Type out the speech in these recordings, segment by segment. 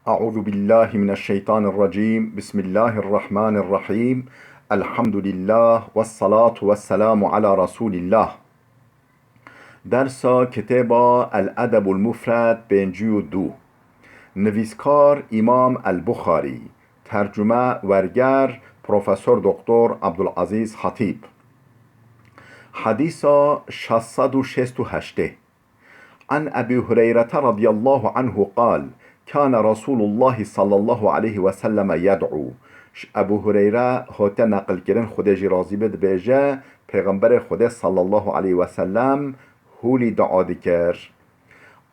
أعوذ بالله من الشيطان الرجيم. بسم الله الرحمن الرحيم. الحمد لله والصلاة والسلام على رسول الله. درس کتاب الادب المفرد بنجی دو، نویسکار امام البخاری، ترجمه ورگر پروفسور دکتر عبدالعزیز خطیب. حدیث 668 عن ابي هريرة رضي الله عنه قال كان رسول الله صلى الله عليه وسلم يدعو. ابو هريره هاته نقل کردن خدا جی راضی بد بیجه پیغمبر خدا صلی الله علیه و سلم هولی دعا دکر: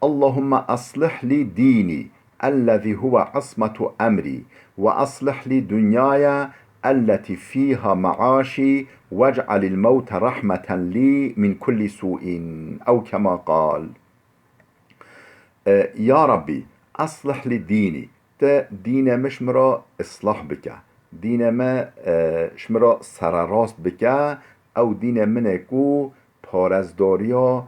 اللهم اصلح لي ديني الذي هو عصمة أمري وأصلح لي دنياي التي فيها معاشي واجعل الموت رحمة لي من كل سوء أو كما قال. يا ربي اصلح لي ديني، تا دين مشمرا اصلاح بك، دين ما شمرا سراراست بك، او دين منكو پارزداريا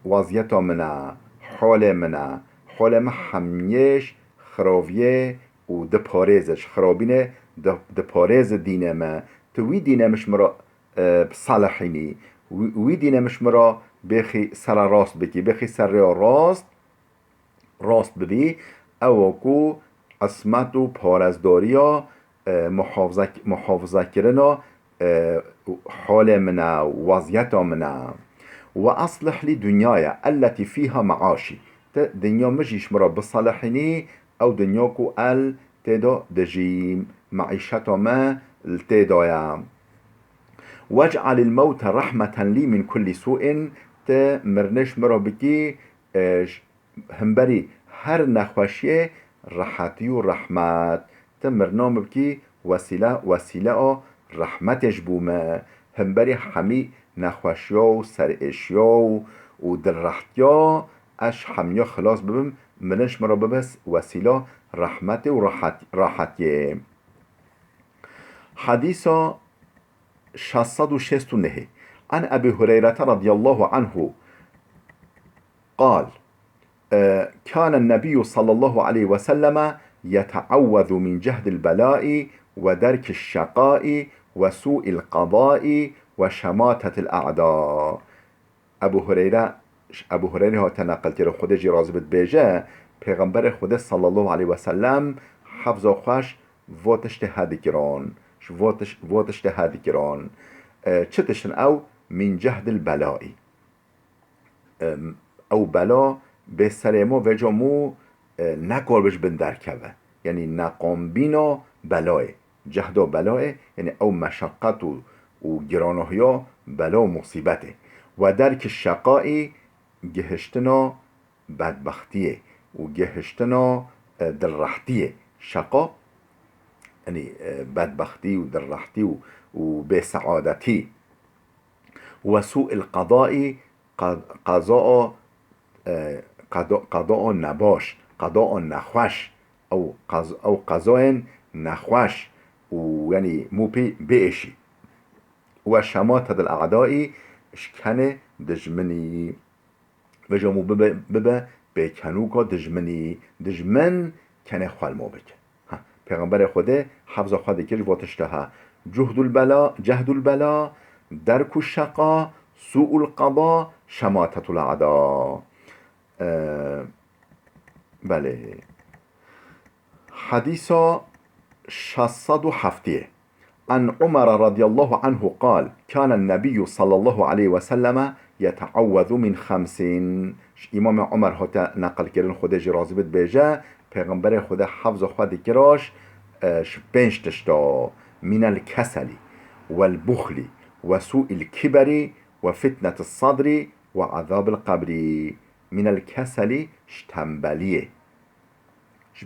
وضعيتا منا حال منا حال ما هميش خراوية و ده پارزش خرابينه ده پارز دين ما توي دين مشمرا بصالحيني وي دين مشمرا بخي سراراست بكي بخي سراراست راست ببی او کو عصمت و پارزداری ها محافظه کردن حال منا وضعیت منا و اصلح لی دنیای التي فيها معاشی، دنیا مجیش مرا بصالحینی او دنیا کو ال تدا دجیم معیشت ما التدایم. واجعل الموت رحمة لي من كل سوء، تا مرنش مرا بکی همبری هر نخوشی راحتی و رحمت، تمرنام بکی وسیله رحمتش بومه همبری همی نخوشیا و سرعشیا و دررحتیا اش همیا خلاص ببم منش مرا ببس وسیله رحمت و راحتیه. حدیث 669 عن ابي هريرة رضي الله عنه قال كان النبي صلى الله عليه وسلم يتعوذ من جهد البلاء ودرك الشقاء وسوء القضاء وشماتة الأعداء. ابو هريره ها تنقل که خود جی راضی بد بیجه پیغمبر خود صلی الله علیه و سلم حفظ و خوش واتش تهدی کران چه تشن او من جهد البلاء او بلا به سر ما و جامو نکار بش بندر کبه، یعنی نقام بینا بلاه جهد و بلاه، یعنی او مشقت و گرانه بلا و مصیبته. و درک شقای گهشتنا بدبختیه و گهشتنا دررحتیه. شقا یعنی بدبختی و دررحتی و به سعادتی. و سوء القضاء قضاء نباش، قضاء نخوش او قضاء نخوش و یعنی موپی بیشی. و شماتة الاعداء شکن دجمنی و جامو ببه بکنوکا دجمن کنه خالمو بکن. پیغمبر خوده حفظ خوده که واتشتها جهد البلا درک الشقا سوء القضاء شماتة الاعداء. بله. حديث 607 عن عمر رضي الله عنه قال كان النبي صلى الله عليه وسلم يتعوذ من 5. امام عمر هتا نقل کردن خدا جی راضی بد بیجه پیغمبر خدا حفظ خود کراش 5 تشتا: من الكسل والبخل وسوء الكبر وفتنة الصدر وعذاب القبر. من الكسل شتنبلیه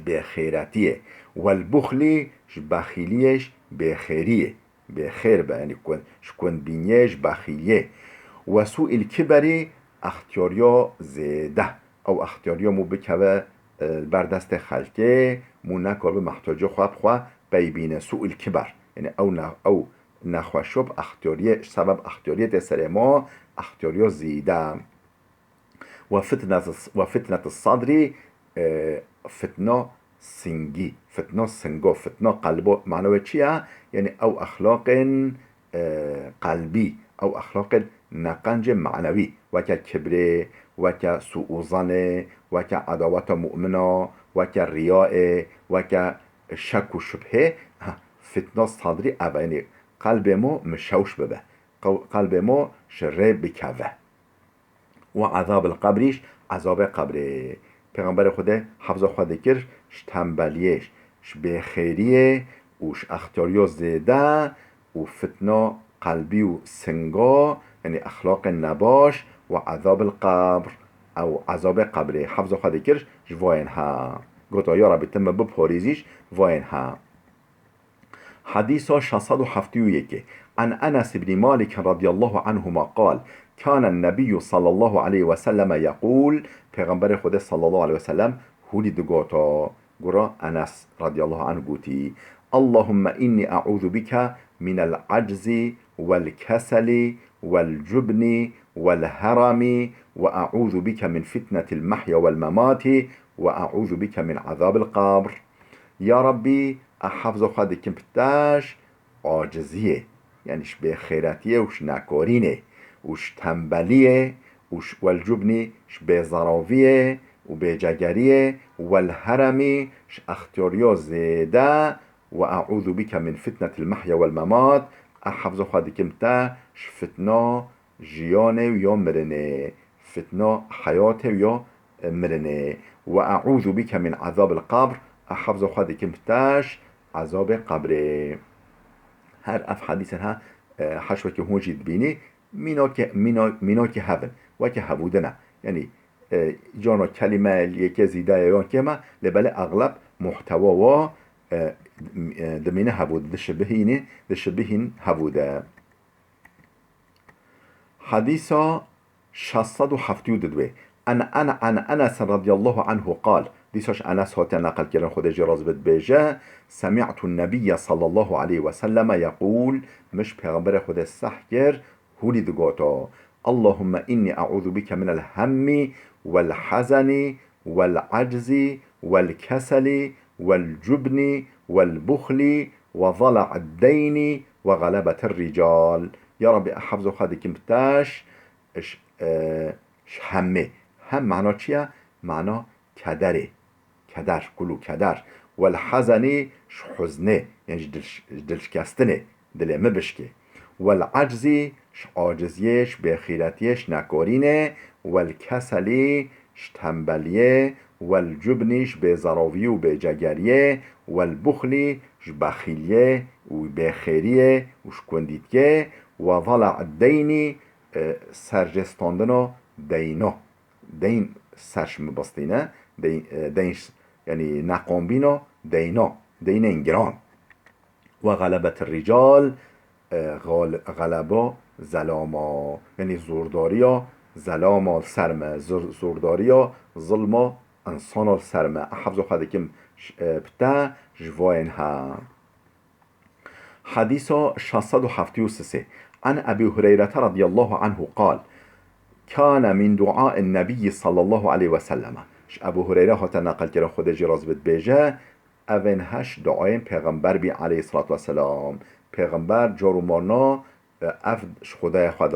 بخیرتیه، والبخل بخیلیش بخیریه بخیر به، یعنی شکن بینیش بخیلیه. و سوء الكبر اختیاریا زیده او اختیاریا مو بکوه بردست خلقه مو نکار به محتاجه خواه بیبینه. سوء الكبر یعنی او نخوشب اختیاریه سبب اختیاریت سر ما اختیاریا زیده. و فتنة الصدر فتنة سنجي، فتنة سنجو، فتنة قلبو، معنوه چيا؟ يعني أو أخلاق قلبي، أو أخلاق نقنج معنوي، وكا كبره، وكا سوء ظن، وكا عداوة مؤمنة، وكا رياء، وكا شك و شبهه. فتنة صدري أبيني قلب مو مشوش ببه، قلب مو شره بكوه. و عذاب القبریش عذاب قبره. پیغمبر خدا حفظ خدا کرد تنبلیش به خیریه وش اختیاریو زیده و فتنه قلبی و سنگا، یعنی اخلاق نباش و عذاب القبر او عذاب قبره. حفظ خدا کرد جواین ها گوتا یا ربی تم بپاریزیش واین ها. حديث 671 عن أنس بن مالك رضي الله عنهما قال كان النبي صلى الله عليه وسلم يقول پیغمبر خدا صلى الله عليه وسلم هولي دقوتا قرا أنس رضي الله عنه قوتي اللهم إني أعوذ بك من العجز والكسل والجبن والهرم وأعوذ بك من فتنة المحيا والممات وأعوذ بك من عذاب القبر. يا ربي حفظ خواهد کم پتاش عاجزیه، یعنی به خیراتیه وش ناکارینه وش تنبلیه وش والجبنی به ضراویه و به جگریه والهرمی ش اختیاریو زیده و اعوذ بك من فتنة المحيا والممات. حفظ خواهد کم پتاش فتنه جیانه یا مرنه، فتنه حیاته یا مرنه. و اعوذ بك من عذاب القبر. حفظ خواهد کم پتاش عذاب قبره. هر اف حدیث ها حشوه که هون جید بینی مینا که هون و که هبودنه، یعنی جانا کلمه یکی زیده یا که ما لبله اغلب محتوا و دمینه هبود دشبهین هبوده. حديث 672 عن أنس رضي الله عنه قال ديسوش أنس هات نقل كرن خود جراز بد بيجا سمعت النبي صلى الله عليه وسلم يقول مش پیغمبر خود السحكر هولي دقوتا اللهم إني أعوذ بك من الهم والحزن والعجز والكسل والجبن والبخل وضلع الدين وغلبة الرجال. يا ربي أحفظ خادي كمتاش همه. هم معناه چیه؟ معناه کدره، کدر، کلو کدر. والحزنی حزنه، یعنی دلشکستنه، دل مبشکه. والعجزی عاجزیش به خیرتیش نکارینه. والکسلی تنبلیه. والجبنیش به ضراوی و به جگریه. والبخلی بخیلیه و به خیریه و شکندیدگه. و ضلع الدینی سرجستاندن دینا، دین سرش مبستینه دینش یعنی نقامبینا دینا، دین انگران. و غلبت الرجال غلبا زلاما، یعنی زورداریا زلاما سرمه، زورداریا ظلما انسان سرمه. حفظ خواهد کم پتا جواین ها. حديث 673 عن أبي هريرة رضي الله عنه قال كان من دعاء النبي صلى الله عليه وسلم. ابو هريره هات نقل کرد خود جراز بد بیجه اون هش دعای پیغمبر بی علیه الصلاة والسلام. پیغمبر جارو مانا اف خدای خود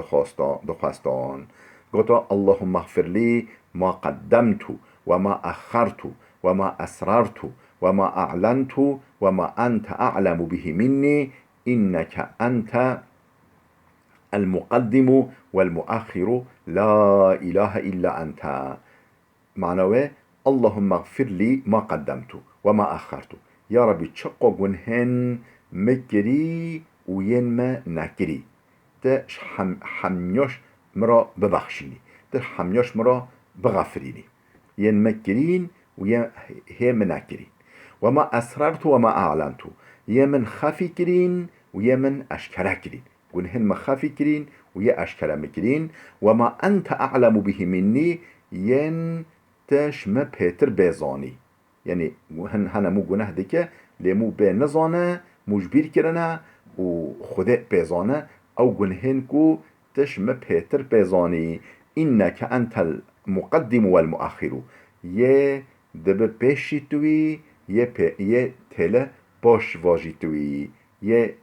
دخواستان گوتا اللهم اغفر لي ما قدمت وما أخرت وما أسررت وما أعلنت وما أنت أعلم به مني إنك أنت المقدم والمؤخر لا إله إلا أنت. معنوه اللهم اغفر لي ما قدمت وما أخرت. يا ربي تشقو جنهن مكري وين ما نكري تش حميوش مرا ببخشيني، تش حميوش مرا بغفريني، ين مكرين وين هي منكرين. وما أسررت وما أعلنت، يمن خفي كرين ويمن أشكرا كرين، جنهن مخفي كرين ويا أشكرا مكرين. وما أنت أعلم به مني ين تش ما بيتر بيزاني، يعني هن مو گناه ديكه لمو بي نزانه مجبير كرنا و خده بيزانه او گنهن كو تش ما بيتر بيزاني. إنك أنت المقدم والمؤخر، يه دبه پیشی توی یه تله باش واجی توی یه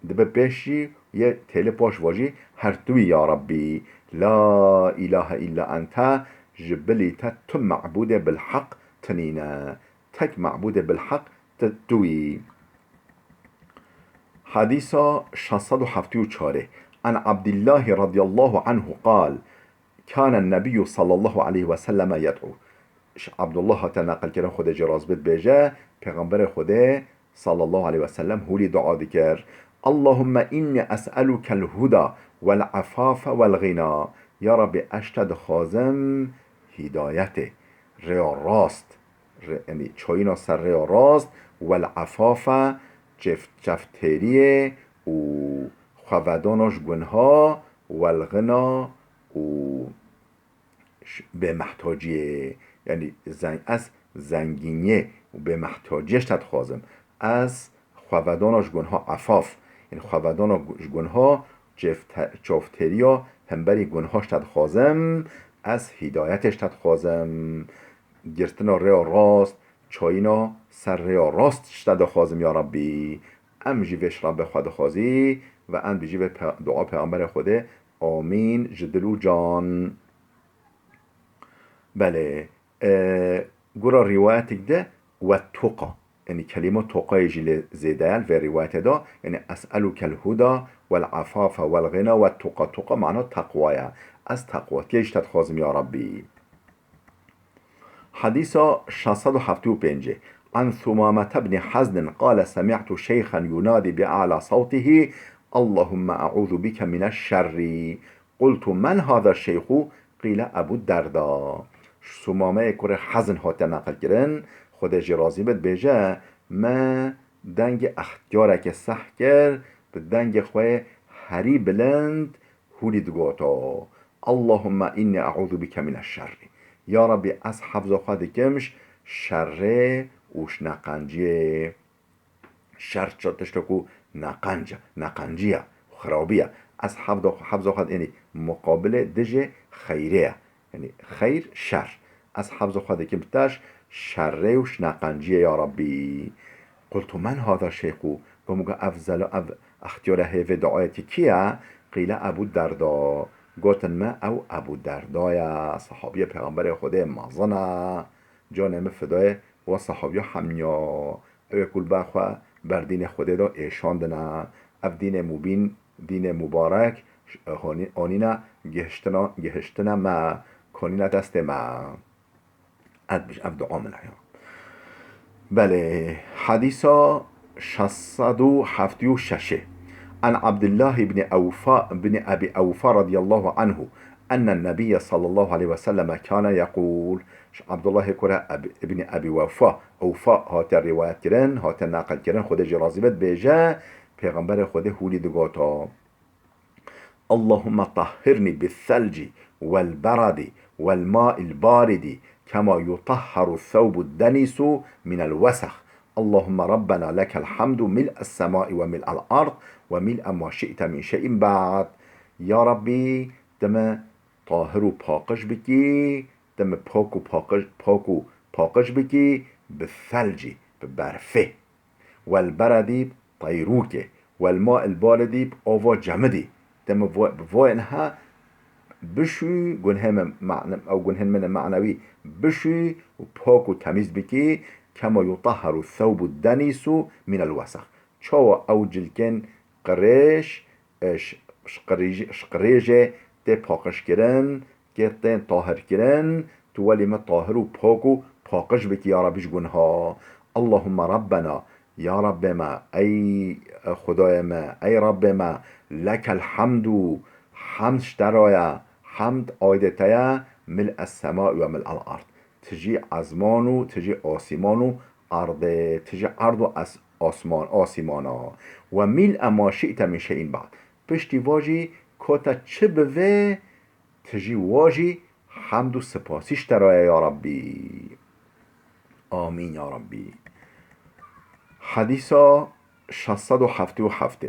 دبه پیشی یه تله باش واجی هر توی یا ربی لا اله الا انت جبلیت تو معبود بالحق تنینه تك معبود بالحق توی. حديث 674 عن عبد الله رضي الله عنه قال كان النبي صلى الله عليه وسلم يدعو. عبد الله تنقل كلام خود جراز بد بيجا پیغمبر خود صلى الله عليه وسلم هولي دعا ذكر اللهم إني أسألك الهدى والعفاف والغنى يا رب أشتد خازم هدايته ريا راست يعني چوينا سر ريا راست والعفاف جفتریه و خوادانش گنها و الغنا و به محتاجیه یعنی از زنگینیه و به محتاجیش تد خوازم از خوادانش گنها عفاف یعنی خوادانش گنها جفتریا همبری گنهاش تد خوازم از هدایتش تد خوازم گرتنا ریا راست چاینا سر ریا راست شتد خوازم یا ربی ام جیوش رب خود خوازی و ام بجیو دعا پیغمبر خوده آمین جدلو جان. بله گورا روایتک ده و توقا یعنی کلمه توقای جیل زیدال و روایت دا یعنی اسألوک الهدا والعفاف والغنا و توقا معنا تقوایا از تقواتیش تد خوازم یا ربی. حديث 675 عن ثمامة بن حزن قال سمعت شيخا ينادي بأعلى صوته اللهم أعوذ بك من الشر قلت من هذا الشيخ قيل أبو الدرداء. ثمامة كره حزن هاته نقل كرن خود جرازي بد بيجا ما دنگ اختیارك سح كر بدنگ خواه هري بلند هولي دقوتا اللهم إني أعوذ بك من الشر یا ربی از حفظ خود کمش شر اوش نقنجیه شر چطش تکو نقنجیه خرابیه از حفظ خود یعنی مقابل دژ خیریه یعنی خیر شر از حفظ خود کمتش شر اوش نقنجیه یا ربی. قلت من هذا شیخو گمگه افضل اختیار هیو دعایتی کیه قیل ابو دردا گوتن ما او ابو دردای صحابی پیغمبر خدا مازنه جانم فدای و صحابی همیا او کل بخوا بر دین خدا دا ایشاندنه اف دین مبین دین مبارک آنینا گهشتنا ما کنینا دست ما اد بش اف دعا منه. بله حدیث 676 عن عبد الله بن أبي أوفى رضي الله عنه أن النبي صلى الله عليه وسلم كان يقول عبد الله كره ابن أبي أوفى هات الرواية كرن هات النقل كرن خود جرازبت بيجا پیغمبر خود هولي دقاتا اللهم طهرني بالثلج والبرد والماء البارد كما يطهر الثوب الدنس من الوسخ اللهم ربنا لك الحمد ملء السماء وملء الأرض وملء ما شئت من شيء بعد. یا ربی دم طاهر و پاکش بکی دم پاک و پاکش بکی بالثلجی ببرفه والبردی طیروکه والماء الباردی آوا جمدی دم بوینها بشوی گنهم معنی او گنهم من معنوی بشوی و پاک و تمیز بکی كما يطهر الثوب الدنيس من الوسخ چاو او جلکن قریش شقریجه ده پاکش کرن گتن طاهر کرن تو ولی ما طاهر و پاکش بکی یا ربیش گنها اللهم ربنا یا رب ما ای خدای ما ای رب ما لك الحمد حمد شترایا حمد آیدتایا ملء السماء و ملء الارض تجي عزمانو تجي آسمانو أرض تجي أرض آسمانا و ملء ما شئت من شيء بعد پشتی واجی کتا چه بوه تجي واجی حمد و سپاسیش ترای یا ربی آمین یا ربی. حدیث 677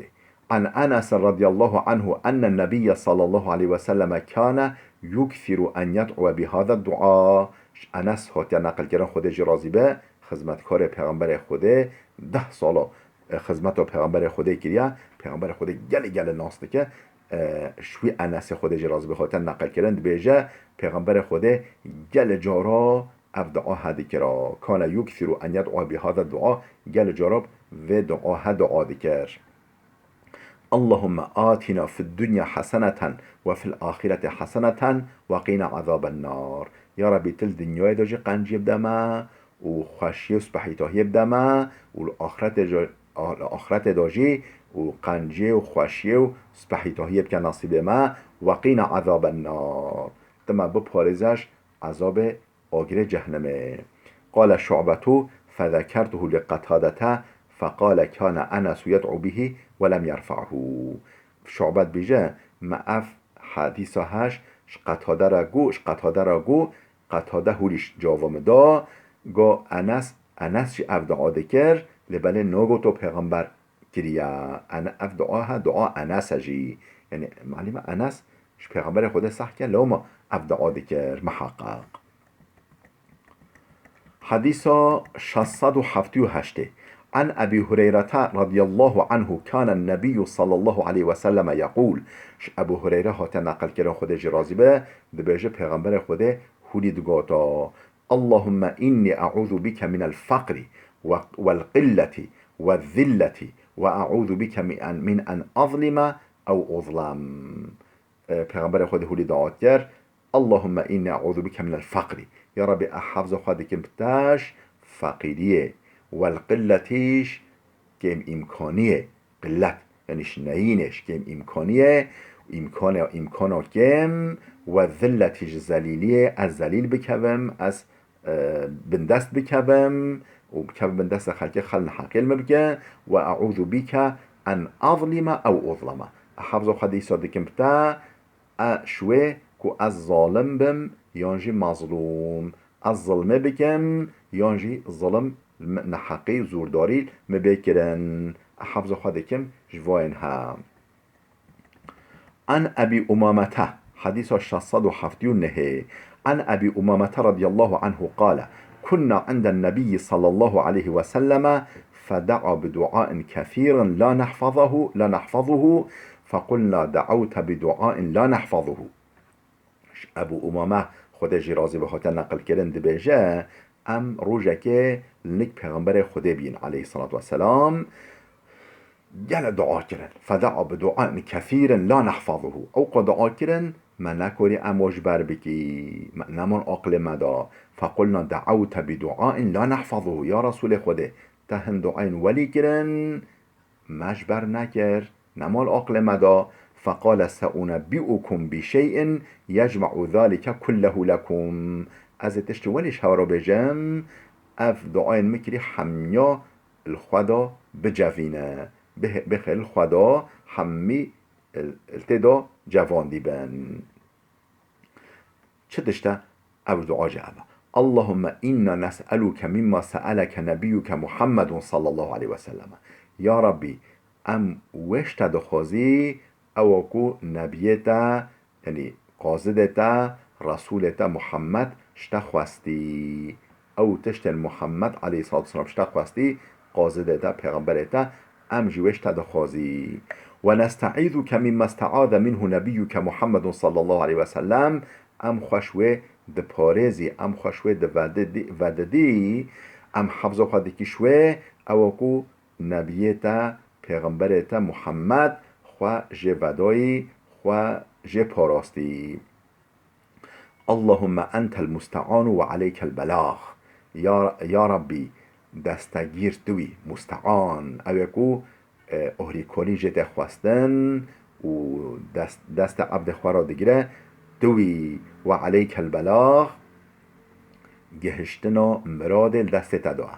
عن أنس رضي الله عنه أن النبي صلى الله عليه وسلم كان يكثر أن يدعو بهذا الدعاء. انس هاتی نقل کردن خود راضی به خدمتکار پیغمبر خوده 10 سالا خدمت پیغمبر خوده کریه. پیغمبر خوده گل ناسته که شوی انس خود راضی به هاتی نقل کردن بیجه پیغمبر خوده گل جارا ابدعا هدی کرا کان یکثر ان یدعو بهذا الدعاء گل جارا و دعا دکر. اللهم آتنا في الدنيا حسنة وفي الآخرة حسنة وقنا عذاب النار. یا ربی تل دنیای داجی قنجی بدما و خوشی و سپحیتاهی بدما و آخرت داجی و قنجی و خوشی و سپحیتاهی بکن نصیب ما وقنا عذاب النار. تما بپارزش عذاب آگر جهنمه. قال شعبتو فذكرته لقتادته فقال كان انس يدعو به ولم يرفعه. شعبت بیجه معف حدیث هاش قتاده را گو قتاده هولیش جاوام دا گا انس چی افدعا کر لبله ناگو تو پیغمبر کریا افدعا دعا انس جی یعنی معلومه انس پیغمبر خود صح که لوما افدعا کر محقق. حديث 678 عن أبي هريرة رضي الله عنه كان النبي صلى الله عليه وسلم يقول. أبو هريرة هات نقل كرا خده جرازي به دبيجه پیغمبر خده هولي دقاتا اللهم إني أعوذ بك من الفقر والقلة والذلة وأعوذ بك من أن أظلم أو أظلم. پیغمبر خده هولي دعات كر اللهم إني أعوذ بك من الفقر یا ربی احفظ خواهد کم بتاش فقیریه والقلتیش کم امکانیه قلت یعنی شنینش کم امکانیه امکانا کم و ذلتیش زلیلیه از زلیل بکوم از بندست بکوم و بکوم بندست خلقی خلن حقیل مبکه و اعوذ بیک ان اظلم او اظلم. احفظ خواهد ایساد کم بتا شوه که از ظالم بم یانجی مظلوم از ظلمه بکم یانجی ظلم نحقی زورداری مبکرن. حفظ خواهد کم جواین هم. عن أبي أمامة حديث 679 عن أبي أمامة رضي الله عنه قال كنا عند النبي صلى الله عليه وسلم فدعا بدعاء كثير لا نحفظه فقلنا دعوت بدعاء لا نحفظه. ابو امامه خودش راضی به خاطر نقل کردن دبیجه ام روزه که لنک پیغمبر خدا بین علیه الصلاة والسلام گل دعا کردن فدعا بدعاء كثير لا نحفظه او دعا کردن ما نکوری اموش بر بکی نمان عقل مدا فقلنا دعوت بدعاء لا نحفظه یا رسول خدا تهن دعاین ولی کردن مجبر نکر نمال عقل مدا فقال سأنبئكم بشيء يجمع ذلك كله لكم. از تشت وليش هارو بجم اف دعاين مكري حميا الخدا بجوينه بخل الخدا حمي التدا جوان دي بن چه دشته او دعا جعبه اللهم إنا نسألك مما سألك نبيك محمد صلى الله عليه وسلم. يا ربي ام وشت دخوزي او کو نبیتا یعنی قاصدتا رسولتا محمد شتا خواستی او تشت محمد علیه الصلاة والسلام شتا خواستی قاصدتا پیغمبرتا ام جوشتا دخوازی و نستعیذک مما استعاذ منه نبیک محمد صلی الله علیه وسلم ام خوشوه د پارزی ام خوشوه د وددی ام حفظ خواهد کشوه او کو نبیتا پیغمبرتا محمد خوا جه ودایی خوا جه پاراستی. اللهم انت المستعان و علیک البلاغ. یا ربی دستگیر دوی مستعان او کو اهری کنی جه خواستن و دست عبد خوا را دگیره دوی و علیک البلاغ گهشتنا مراد دست تدا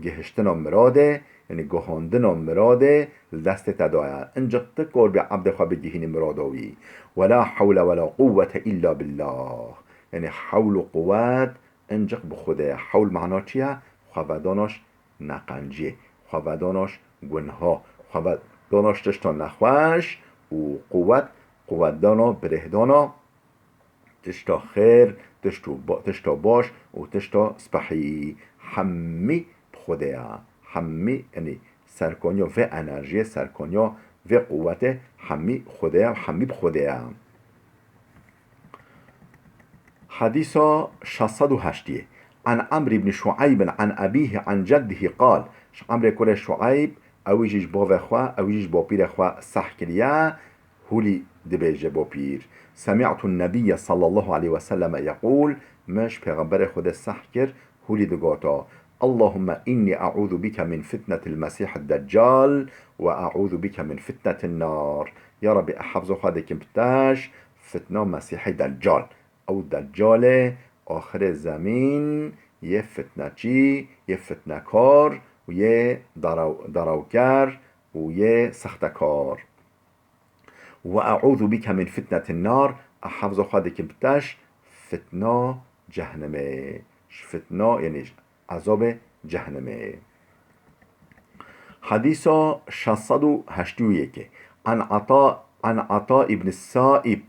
گهشتنا مراده یعنی گهاندنا مراده دست تدایا انجا تکر به عبد خواه بگیهین مرادوی ولا حول ولا قوة الا بالله یعنی حول و قوت انجا بخوده. حول معنا چیه؟ خواهداناش نقنجه خواهداناش گنها داناش تشتا نخوش و قوت دانا برهدانا تشتا خیر تشتا باش و تشتا سپحی همی بخوده همی یعنی سرکانیا و انرژی سرکانیا و قوت همی خوده همی بخوده. حديث 608 عن عمرو بن شعيب عن أبيه عن جده قال عمرو كل شعيب أويجيش بوفخوا أويجيش بوبير خوا سحكريا هولي دبيج بوبير سمعت النبي صلى الله عليه وسلم يقول مش پیغمبر خود سحكر هولي دقاتا اللهم إني أعوذ بك من فتنة المسيح الدجال وأعوذ بك من فتنة النار. يا ربي أحفظ خادك بتاش فتنة مسيح دجال او دجال آخر زمین یه فتنه چی؟ یه فتنه کار و یه دراوگر و یه سختکار. و اعوذ بک من فتنة النار احفظ خواهد که بتش فتنه جهنمه فتنه یعنی عذاب جهنمه. حديث 681 عن عطاء ابن السائب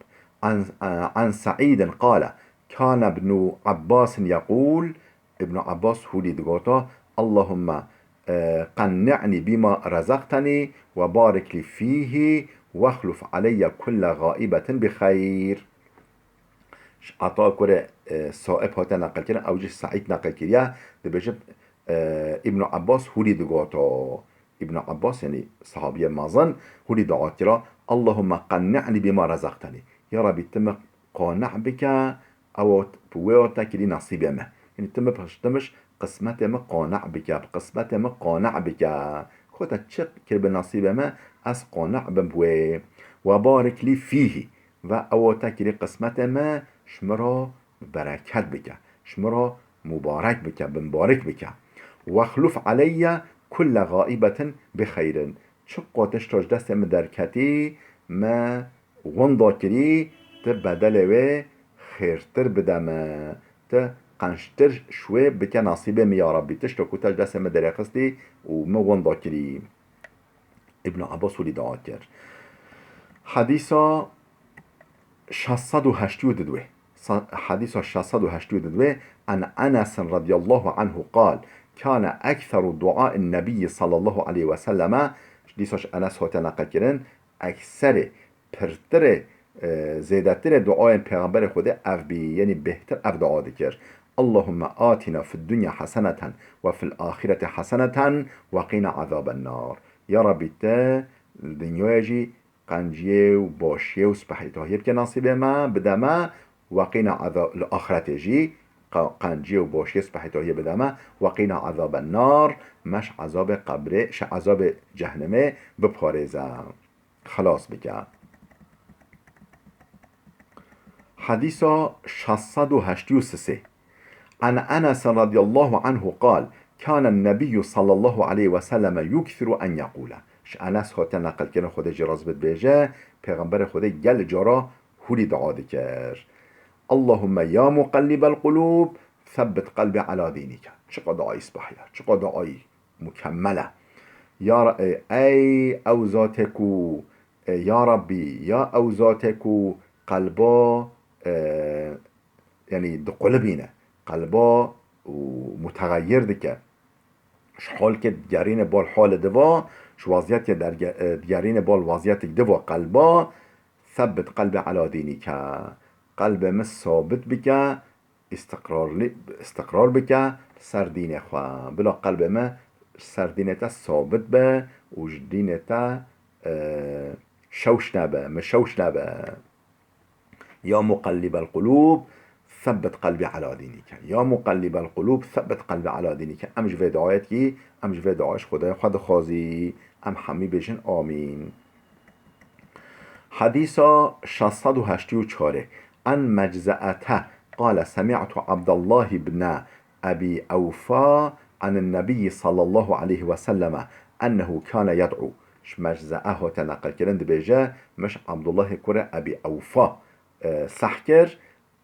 عن سعيد قال كان ابن عباس يقول ابن عباس هو دقوتا اللهم قنعني بما رزقتني وبارك لي فيه واخلف علي كل غائبة بخير. عطاء كره سائب هاتا نقل كره او جي سعيد نقل كره دبجب ابن عباس هو دقوتا ابن عباس يعني صحابي مازن هو دقوتا اللهم قنعني بما رزقتني يا ربي تم قانع بك او بويوتك لي نصيب ما يعني تمش قسمت ما قانع بك قسمت ما قانع بك خودت تشق كرب نصيب ما از قانع بمبوي وبارك لي فيه و او تكري قسمت ما شمرا بركات بك شمرا مبارك بك بمبارك بك واخلف علي كل غائبة بخير چه قاتش تاج دست من دركتي ما وندا کری ته بدل و خیرتر بدمه ته قنشتر شوی بکه نصیبه می یا ربی تشتا کتاج دست مدره خستی و ما وندا کری. ابن عباس ولی دعا کرد. حدیث 682 حديث 682 عن أنس رضي الله عنه قال كان أكثر دعاء النبي صلى الله عليه وسلم حديث أنس هو تنقل كرن أكثر پرتر زیادتر دعای پیغمبر خود اف بی یعنی بهتر اف دعا دکر اللهم آتنا في الدنيا حسنة وفي الآخرة حسنة وقنا عذاب النار. یا ربی تا دنیای جی قنجیه و باشیه و سپحیتاهیه بکن نصیب ما بده ما وقنا عذاب الآخرت جی قنجیه و باشیه سپحیتاهیه بده ما وقنا عذاب النار مش عذاب قبره ش عذاب جهنمه بپارزم خلاص بکن. حديث 683 عن أنس رضي الله عنه قال كان النبي صلى الله عليه وسلم يكثر أن يقول أنس هات نقل كنا خود جراز بيجا پیغمبر خود گل جارا هولي دعا دكر اللهم يا مقلب القلوب ثبت قلبي على دينك. چقدر دعای صباحیه چقدر دعای مکمله. یا ای اوزاتکو یا ربی یا اوزاتکو قلبا يعني قلبينا قلبا ومتغير دكه حال که دیگرین بال حال دوا شو وضعیت در دیگرین بال وضعیت دوا قلبا ثبت قلب على دينك قلب مس ثابت بك استقرار بك سر دين خوا بلا قلب ما سر دينتا ثابت به و دينتا شوش نبه مشوش نبه. يا مقلب القلوب ثبت قلبي على دينك يا مقلب القلوب ثبت قلبي على دينك. امش في دعایت کی امش في دعایش خدای خود خازی ام حمی بشن آمین. حديث 684 عن مجزأته قال سمعت عبد الله بن أبي أوفى عن النبي صلى الله عليه وسلم أنه كان يدعو. مجزأه تنقل كرند بيجا مش عبد الله كره أبي أوفى صح کر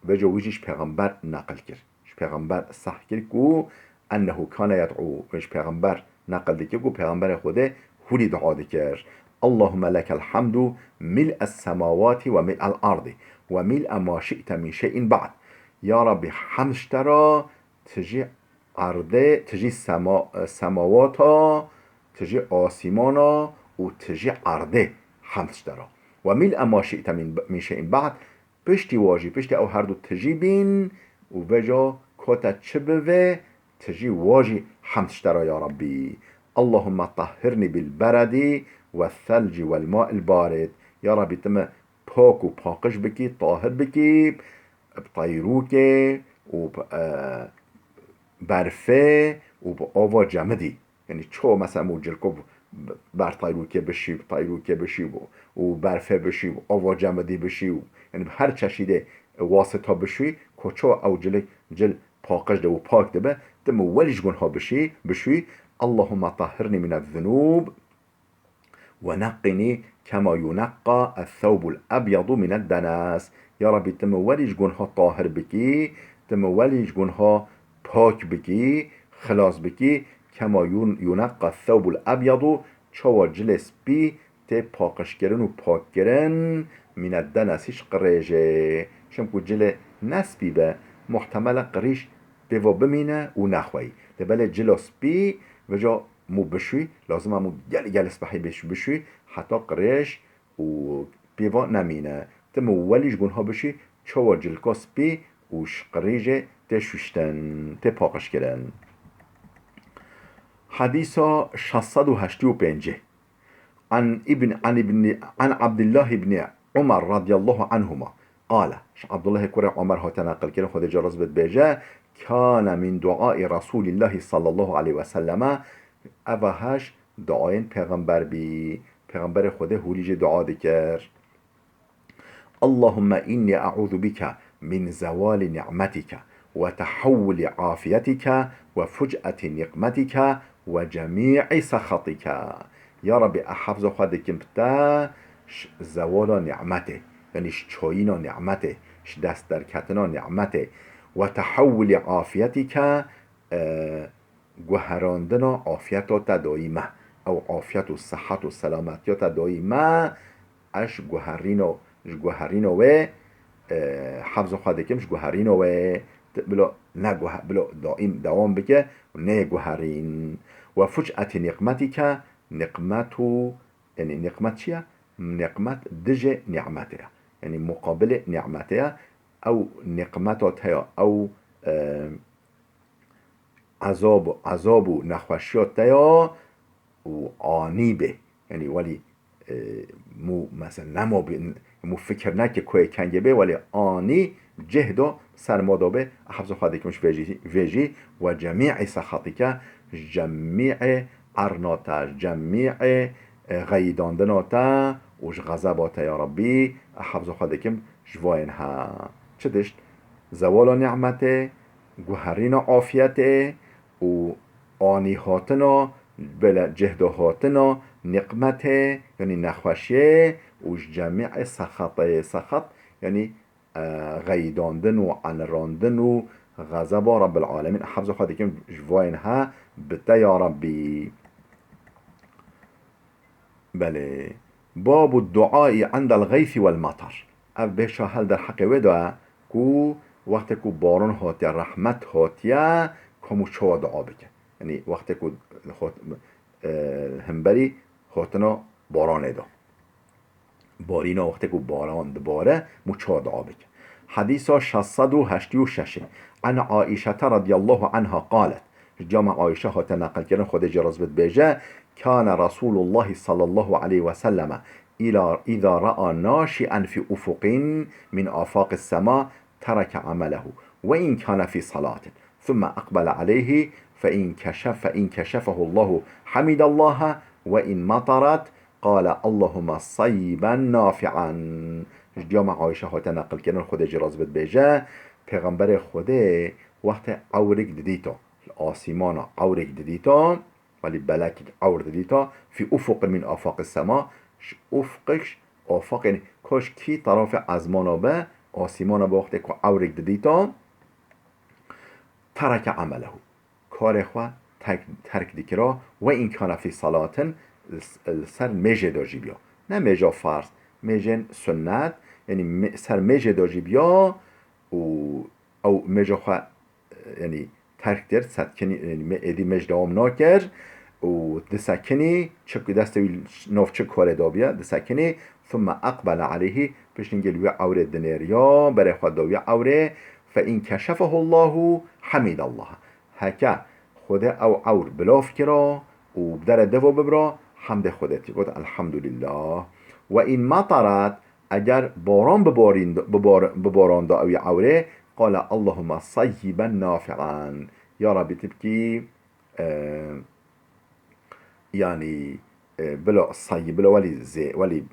و جویش پیغمبر نقل کر پیغمبر صح کر کو انه کان یدعو وش پیغمبر نقل دکر کو پیغمبر خوده هولی دعا دکر اللهم لك الحمد ملء السماوات وملء الأرض وملء ما شئت من شيء بعد. یا ربی حمشترا تجی عرضه تجی سماواتا تجی آسیمانا و تجی عرضه حمشترا و ملء ما شئت من شيء بعد پشتی واجی پشتی او هر دو تجی بین و بجا کتا چه بوه تجي واجي حمشترا يا ربي. اللهم طهرني بالبرد والثلج والماء البارد. يا ربي تم پاک و پاکش بکی طاهر بکی بطیروکه و برفه و با آوا جمدی، یعنی چو مثلا مو جلکو بر طیروکه بشی طیروکه بشی و برفه بشی و آوا جمدی بشی و یعنی هر چشیده واسطه بشی کچو او جل پاکش ده و پاک ده به تم ولش گنها بشی. اللهم طهرني من الذنوب ونقني كما ينقى الثوب الأبيض من الدنس. يا ربي تم ولش گنها طاهر بكي تم ولش گنها پاک بكي خلاص بكي كما ينقى الثوب الأبيض چوا جلس بي ته پاکش کرن و پاک کرن من الدنس هیچ قریجه شمکو جل نسبی به محتمل قریش بیوا بمینه و نخوایی لبله جلاس بی و جا مو بشوی لازم همو گل اسبحی بشوی حتی قریش و بیوا نمینه تمو ولیش گونها بشوی چوا جلکاس بی وش قریجه تشوشتن تپاقش کرن. حديث 685 عن عبد الله بن عمر رضي الله عنهما قال عبد الله كرة عمر هو تنقل كده خود جرز بيجا كان من دعاء رسول الله صلى الله عليه وسلم اوهش دعاين پیغمبر خود هوليج دعا دكر اللهم إني أعوذ بك من زوال نعمتك وتحول عافيتك وفجأة نقمتك وجميع سخطك. يا ربي أحفظ خودك بتا زوال نعمته یعنی چوینا نعمته دست در کتنا نعمته و تحول عافیتی که گوهراندنا عافیت تا دائمه او عافیت و صحت و سلامتی تا دائمه اش گوهرینو و حفظ خودکم اش گوهرینو و بلا دوام بکه نه گوهرین و فجأت نقمتی که نقمتو یعنی نقمت چیه؟ نقمت دج نعمته يعني مقابل نعمتها أو نقمتها أو عذاب نخوشياتها وآني به يعني ولي مو مثلا مو فكر نكي كوي كنجي به ولي آني جهدو سرمادا به حفظ خودك مش فيجي وجميع سخطك جميع عرناتا جميع غیداندناتا وش غضباتا یا ربی حفظ خودکم جواین ها چه دشت زوال نعمته گوهرین عافیته و آنی هاتنا بلا جهد هاتنا نقمته یعنی نخوشیه وش جميع سخط یعنی غیداندن و عنراندن و غضب رب العالمین حفظ خودکم جواین ها بتا یا ربی. بله باب الدعاء عند الغيث والمطر اف بهشا هل در حق ودا کو وقت کو باران هاتیا رحمت هاتیا کمو چوا دعا بکن یعنی وقت کو همبری هاتنا باران دا بارینا وقت کو باران دباره مو چوا دعا بکن. حديث 686 عن عائشة رضي الله عنها قالت جامع عائشة هات نقل كرن خود جراز بيجا كان رسول الله صلى الله عليه وسلم إذا رأى ناشئا في أفق من آفاق السماء ترك عمله وإن كان في صلاة ثم أقبل عليه فإن كشفه الله حمد الله وإن مطرت قال اللهم صيبا نافعا. جامع عائشة هات نقل كرن خود جراز بيجا پیغمبر خوده وقت عورك دديتا آسیمان عورك دديتا ولی بلک عور دديتا في افق من آفاق السماء افقش آفاق یعنی کاش کی طرف ازمانا به آسیمانا به وقت که عورك دديتا ترک عمله کار خواه ترک دکرا و این کان فی صلاتن سر میجه داجی بیا، نه میجا فرض، میجن سنت، یعنی سر میجه داجی بیا و او میجا خواه یعنی ترک درد سدکنی، یعنی ادی مج دوام ناکر و دسکنی چک دستوی نوف چک کاره دابیا دسکنی ثم اقبل عليه پیش نگلوی عوره دنیریا برای خود داوی عوره فإن كشفه الله حمد الله هکا خود او عور بلاف کرا و بدر دو ببرا حمد خودتی گفت الحمدلله. و این مطرت اگر باران بباران دا اوی عوره قال اللهم صيبا نافعا يا رب تبكي يعني بلا صيب بلا ولی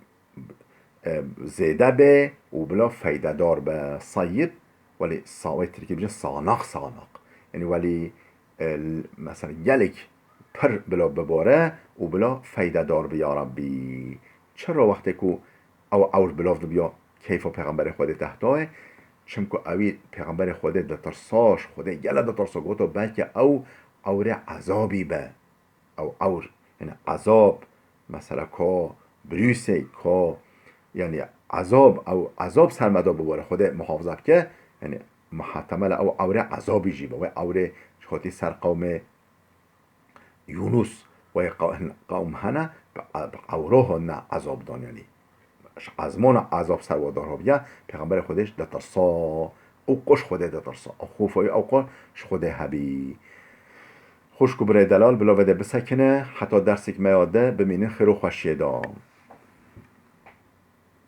زیده به و بلا فایده دار به صید ولی صاوت ترکی بجه صانق یعنی ولی مثلا یلک پر بلا بباره و بلا فایده دار به یا ربی. چرا وقتی که او اور بلاف بیا کیف پیغمبر خود تحتاه چمکو اوی پیغمبر خود دترساش خود یلا دترسا گوتو بلکه او اور عذابی به او اور یعنی عذاب مثلا که بریسه که یعنی عذاب او عذاب سرمدا بباره خود محافظت که یعنی محتمل او اور عذابی جیبه و اور خودی سر قوم یونس و قوم هنه اوره نه عذاب دان یعنی ازمان عذاب سروادار ها بیا پیغمبر خودش دترسا او قش خوده دترسا او خوفای او قش خوده هبی خوش کو برای دلال بلاوده بسکنه حتی درسی که میاده بمینه خیر و خوشیه دام.